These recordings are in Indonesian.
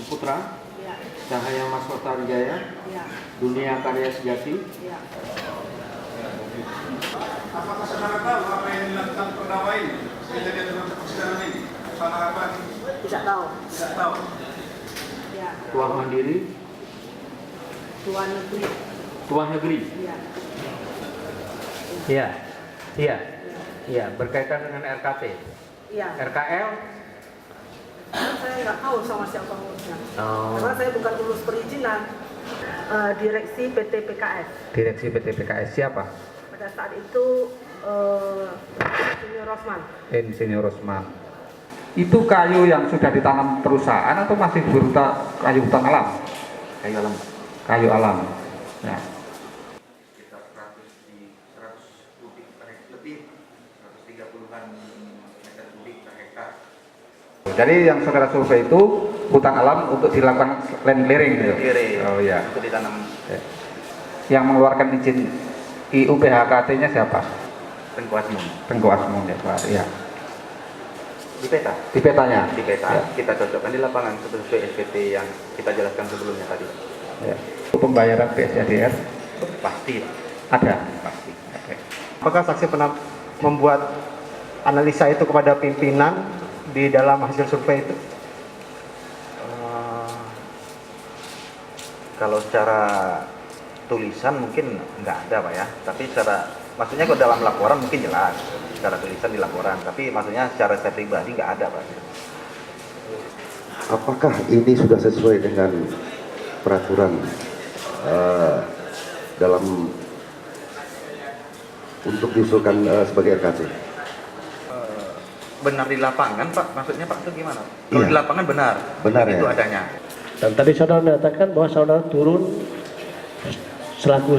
Putra, Ya. Cahaya Mahkota Wijaya, Ya. Dunia Karya Sejati. Ya. Apakah saudara tahu apa yang dilakukan terdakwa ini? Kejadian dalam persidangan ini? Salah apa? Tidak tahu. Tidak tahu. Ya. Tuan Mandiri, Tuan negeri. Tuan Negeri. Ya. Iya, iya, Ya. iya. Berkaitan dengan RKT, Ya. RKL. Saya nggak tahu sama siapa ngurusnya. Oh. Karena saya bukan urus perizinan. Direksi PT PKS. Direksi PT PKS siapa? Pada saat itu Senior Rosman. Insinyur Rosman. Itu kayu yang sudah ditanam perusahaan atau masih berupa kayu hutan alam? Kayu alam. Kayu alam. Ya. Sekitar 100 kubik per hektar, lebih 130-an meter kubik per hektar. Jadi yang saudara survei itu hutan alam untuk dilakukan land clearing gitu? Kiri. Oh iya. Untuk ditanam. Ya. Yang mengeluarkan izin IUPHKT-nya siapa? Tengku Asmung. Tengku Asmung ya Pak. Ya. Di peta. Di petanya. Di peta. Ya. Kita cocokkan di lapangan sesuai SPT yang kita jelaskan sebelumnya tadi. Ya. Pembayaran PSDR Pasti. ada. Pasti. Oke. Apakah saksi pernah membuat analisa itu kepada pimpinan di dalam hasil survei itu? Kalau secara tulisan mungkin nggak ada Pak ya. Tapi secara, maksudnya kalau dalam laporan mungkin jelas. Secara tulisan di laporan. Tapi maksudnya secara saya pribadi nggak ada Pak. Apakah ini sudah sesuai dengan peraturan dalam untuk diusulkan sebagai RKT? Benar di lapangan Pak, maksudnya Pak itu gimana? Kalau Iya. di lapangan benar. Benar, itu ya. adanya. Dan tadi saudara menyatakan bahwa saudara turun selaku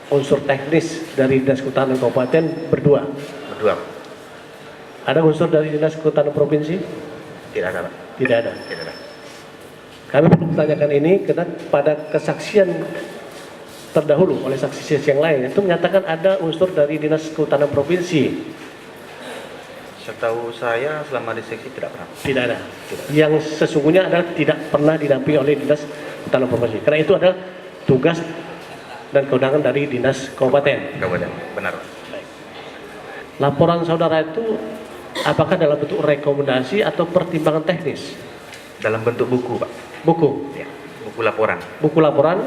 unsur teknis dari Dinas Kehutanan Kabupaten berdua. Berdua. Ada unsur dari Dinas Kehutanan Provinsi? Tidak ada Pak. Tidak ada. Tidak ada. Kami perlu menanyakan ini karena pada kesaksian terdahulu oleh saksi-saksi yang lain itu menyatakan ada unsur dari Dinas Kehutanan Provinsi. Setahu saya selama di seksi tidak pernah. Tidak ada. Yang sesungguhnya adalah tidak pernah didampingi oleh Dinas Kehutanan Provinsi. Karena itu adalah tugas dan kewenangan dari Dinas Kabupaten. Kabupaten. Benar. Laporan saudara itu apakah dalam bentuk rekomendasi atau pertimbangan teknis? Dalam bentuk buku Pak. Buku. Ya. Buku laporan. Buku laporan.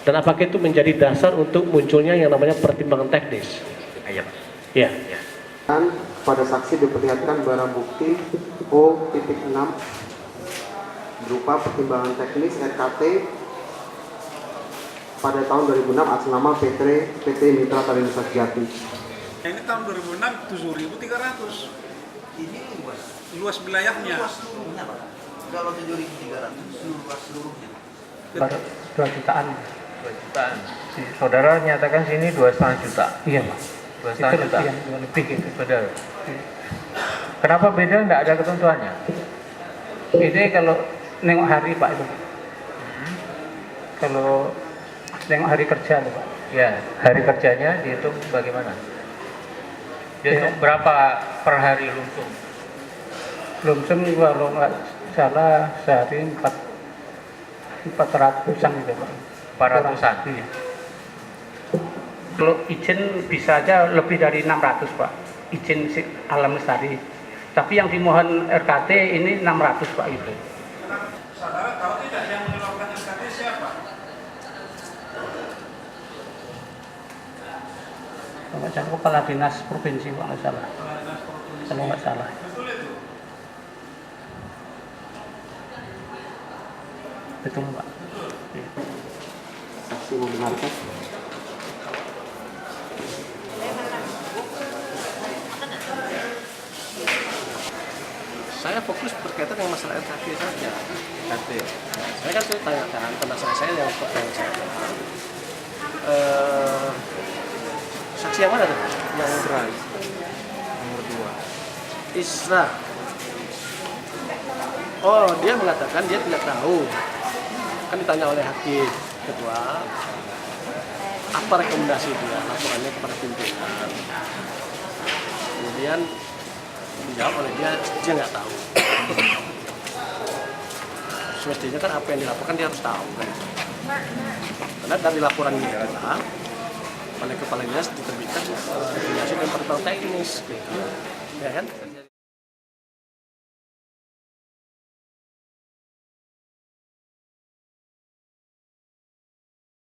Dan apakah itu menjadi dasar untuk munculnya yang namanya pertimbangan teknis? Iya Pak. Ya. Ya. Dan pada saksi diperlihatkan barang bukti O.6 berupa pertimbangan teknis RKT pada tahun 2006 atas nama PT Mitra Tarindusa Sejati. Ini tahun 2006 7.300 Ini luas. luas wilayahnya. Luas seluruhnya Pak. Kalau 7.300 luas seluruhnya. 2 jutaan. 2 jutaan. Saudara nyatakan sini 2,5 juta. Iya Pak. 2,5 juta. Iya, lebih gitu. Benar. Kenapa beda? Enggak ada ketentuannya. Ini kalau nengok hari Pak itu. Kalau nengok hari kerja loh Pak. Ya, hari kerjanya dihitung bagaimana? Dihitung Ya. berapa per hari lumsum? Lumsum kalau nggak salah sehari 400-an gitu Pak. 400-an. Iya. Kalau izin bisa aja lebih dari 600 Pak. Izin alam lestari. Tapi yang dimohon RKT ini 600 Pak itu. Saudara tahu tidak yang mengeluarkan SKT siapa? Kalau nggak salah kepala dinas provinsi Pak nggak salah. Kalau nggak salah. Betul itu. Betul Pak. Iya. Saksi membenarkan. Saya fokus berkaitan dengan masalah RKT saja. RKT. Saya kan tanyakan penasaran saya yang saya saksi yang mana tuh? Yang terakhir. Nomor 2. Isra. Oh, dia mengatakan dia tidak tahu. Kan ditanya oleh hakim ketua, apa rekomendasi dia laporannya kepada pimpinan. Kemudian dijawab oleh dia nggak tahu. semestinya kan apa yang dilaporkan dia harus tahu kan. Karena dari laporan ini adalah oleh kepala dinas diterbitkan rekomendasi dan perintah teknis, gitu. Ya kan?